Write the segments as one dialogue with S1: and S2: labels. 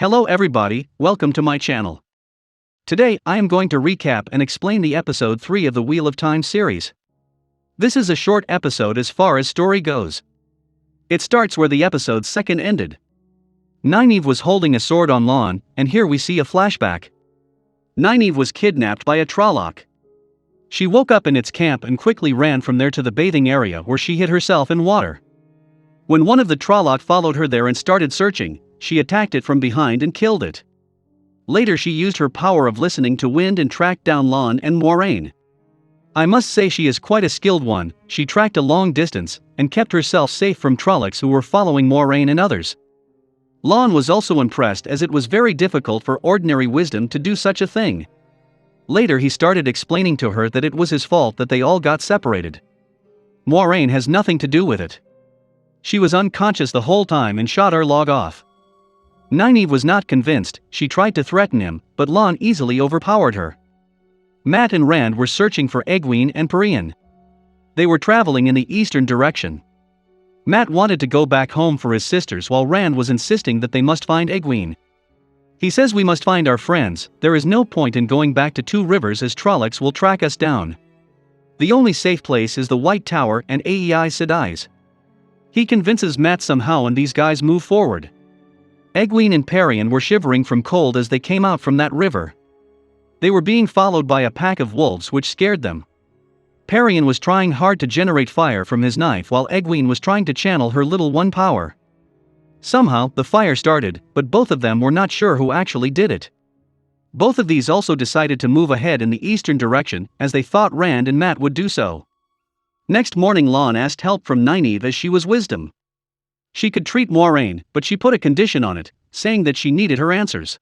S1: Hello everybody, welcome to my channel. Today I am going to recap and explain the episode 3 of the Wheel of Time series. This is a short episode as far as story goes. It starts where the episode's second ended. Nynaeve was holding a sword on Lon, and here we see a flashback. Nynaeve was kidnapped by a Trolloc. She woke up in its camp and quickly ran from there to the bathing area where she hid herself in water. When one of the Trolloc followed her there and started searching, she attacked it from behind and killed it. Later she used her power of listening to wind and tracked down Lon and Moiraine. I must say she is quite a skilled one. She tracked a long distance, and kept herself safe from Trollocs who were following Moiraine and others. Lon was also impressed as it was very difficult for ordinary wisdom to do such a thing. Later he started explaining to her that it was his fault that they all got separated. Moiraine has nothing to do with it. She was unconscious the whole time and shot Arlog off. Nynaeve was not convinced. She tried to threaten him, but Lon easily overpowered her. Mat and Rand were searching for Egwene and Perian. They were traveling in the eastern direction. Mat wanted to go back home for his sisters while Rand was insisting that they must find Egwene. He says we must find our friends, there is no point in going back to Two Rivers as Trollocs will track us down. The only safe place is the White Tower and Aes Sedai's. He convinces Mat somehow and these guys move forward. Egwene and Perian were shivering from cold as they came out from that river. They were being followed by a pack of wolves which scared them. Perian was trying hard to generate fire from his knife while Egwene was trying to channel her little one power. Somehow, the fire started, but both of them were not sure who actually did it. Both of these also decided to move ahead in the eastern direction, as they thought Rand and Mat would do so. Next morning Lon asked help from Nynaeve as she was wisdom. She could treat Moiraine, but she put a condition on it, saying that she needed her answers.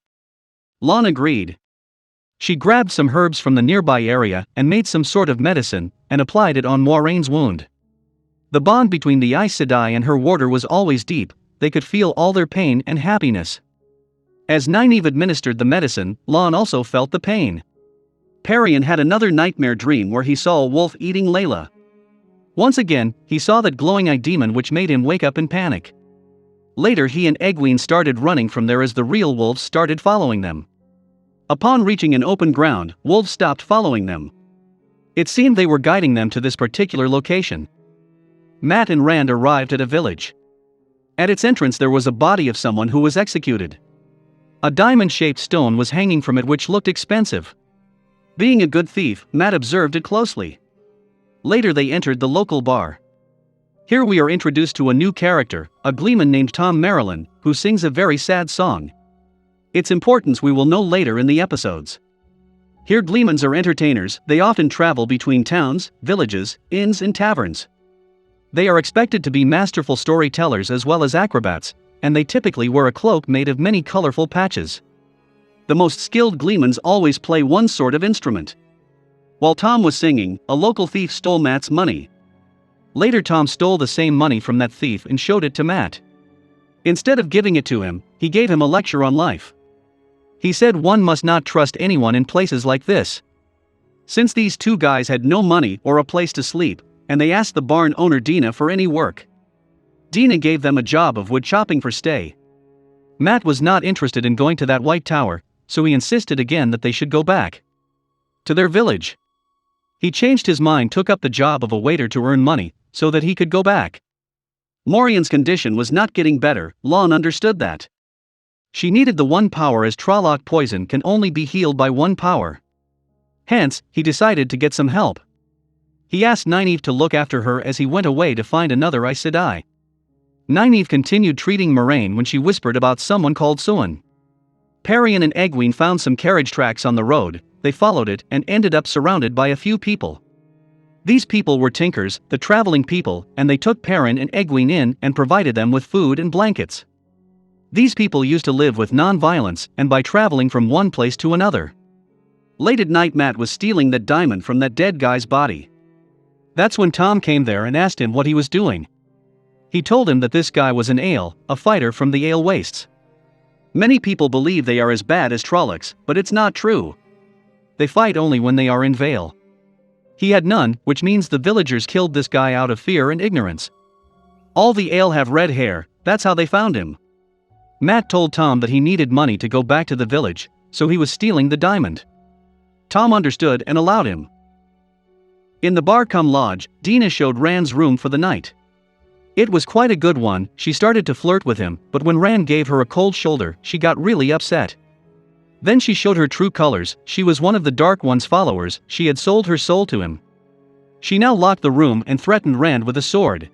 S1: Lon agreed. She grabbed some herbs from the nearby area and made some sort of medicine, and applied it on Moiraine's wound. The bond between the Aes Sedai and her warder was always deep. They could feel all their pain and happiness. As Nynaeve administered the medicine, Lon also felt the pain. Perian had another nightmare dream where he saw a wolf eating Layla. Once again, he saw that glowing-eyed demon which made him wake up in panic. Later he and Egwene started running from there as the real wolves started following them. Upon reaching an open ground, wolves stopped following them. It seemed they were guiding them to this particular location. Mat and Rand arrived at a village. At its entrance there was a body of someone who was executed. A diamond-shaped stone was hanging from it which looked expensive. Being a good thief, Mat observed it closely. Later they entered the local bar. Here we are introduced to a new character, a gleeman named Thom Merrilin, who sings a very sad song. Its importance we will know later in the episodes. Here gleemans are entertainers. They often travel between towns, villages, inns and taverns. They are expected to be masterful storytellers as well as acrobats, and they typically wear a cloak made of many colorful patches. The most skilled gleemans always play one sort of instrument. While Thom was singing, a local thief stole Mat's money. Later Thom stole the same money from that thief and showed it to Mat. Instead of giving it to him, he gave him a lecture on life. He said one must not trust anyone in places like this. Since these two guys had no money or a place to sleep, and they asked the barn owner Dina for any work. Dina gave them a job of wood chopping for stay. Mat was not interested in going to that White Tower, so he insisted again that they should go back to their village. He changed his mind, took up the job of a waiter to earn money, so that he could go back. Moiraine's condition was not getting better. Lon understood that. She needed the one power as Trolloc poison can only be healed by one power. Hence, he decided to get some help. He asked Nynaeve to look after her as he went away to find another Aes Sedai. Nynaeve continued treating Moiraine when she whispered about someone called Siuan. Perian and Egwene found some carriage tracks on the road. They followed it and ended up surrounded by a few people. These people were tinkers, the traveling people, and they took Perrin and Egwene in and provided them with food and blankets. These people used to live with non-violence and by traveling from one place to another. Late at night Mat was stealing that diamond from that dead guy's body. That's when Thom came there and asked him what he was doing. He told him that this guy was an Ale, a fighter from the Ale Wastes. Many people believe they are as bad as Trollocs, but it's not true. They fight only when they are in Vale. He had none, which means the villagers killed this guy out of fear and ignorance. All the Ale have red hair, that's how they found him. Matt told Tom that he needed money to go back to the village, so he was stealing the diamond. Tom understood and allowed him. In the bar-cum-lodge, Dina showed Rand's room for the night. It was quite a good one. She started to flirt with him, but when Rand gave her a cold shoulder, she got really upset. Then she showed her true colors. She was one of the Dark One's followers. She had sold her soul to him. She now locked the room and threatened Rand with a sword.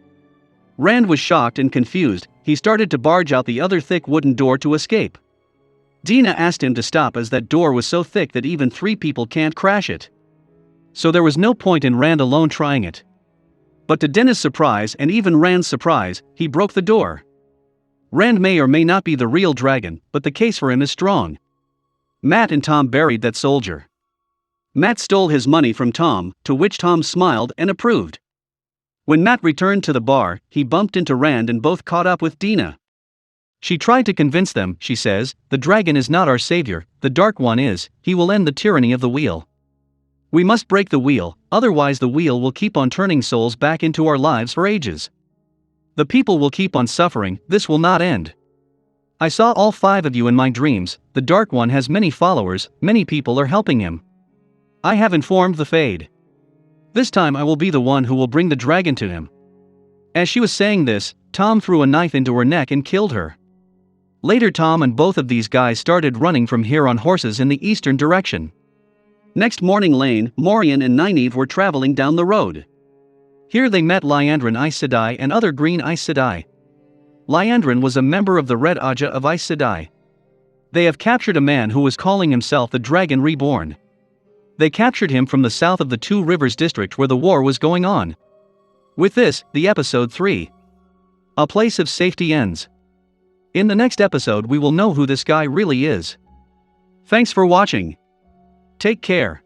S1: Rand was shocked and confused. He started to barge out the other thick wooden door to escape. Dina asked him to stop as that door was so thick that even 3 people can't crash it. So there was no point in Rand alone trying it. But to Dina's surprise and even Rand's surprise, he broke the door. Rand may or may not be the real dragon, but the case for him is strong. Matt and Tom buried that soldier. Matt stole his money from Tom, to which Tom smiled and approved. When Matt returned to the bar, he bumped into Rand and both caught up with Dina. She tried to convince them. She says, "The dragon is not our savior, the Dark One is. He will end the tyranny of the wheel. We must break the wheel, otherwise the wheel will keep on turning souls back into our lives for ages. The people will keep on suffering. This will not end. I saw all 5 of you in my dreams. The Dark One has many followers, many people are helping him. I have informed the Fade. This time I will be the one who will bring the dragon to him." As she was saying this, Tom threw a knife into her neck and killed her. Later Tom and both of these guys started running from here on horses in the eastern direction. Next morning Lane, Morian and Nynaeve were traveling down the road. Here they met Liandrin Aes Sedai and other Green Aes Sedai. Liandrin was a member of the Red Aja of Aes Sedai. They have captured a man who was calling himself the Dragon Reborn. They captured him from the south of the Two Rivers district where the war was going on. With this, the episode 3, A Place of Safety, ends. In the next episode we will know who this guy really is. Thanks for watching. Take care.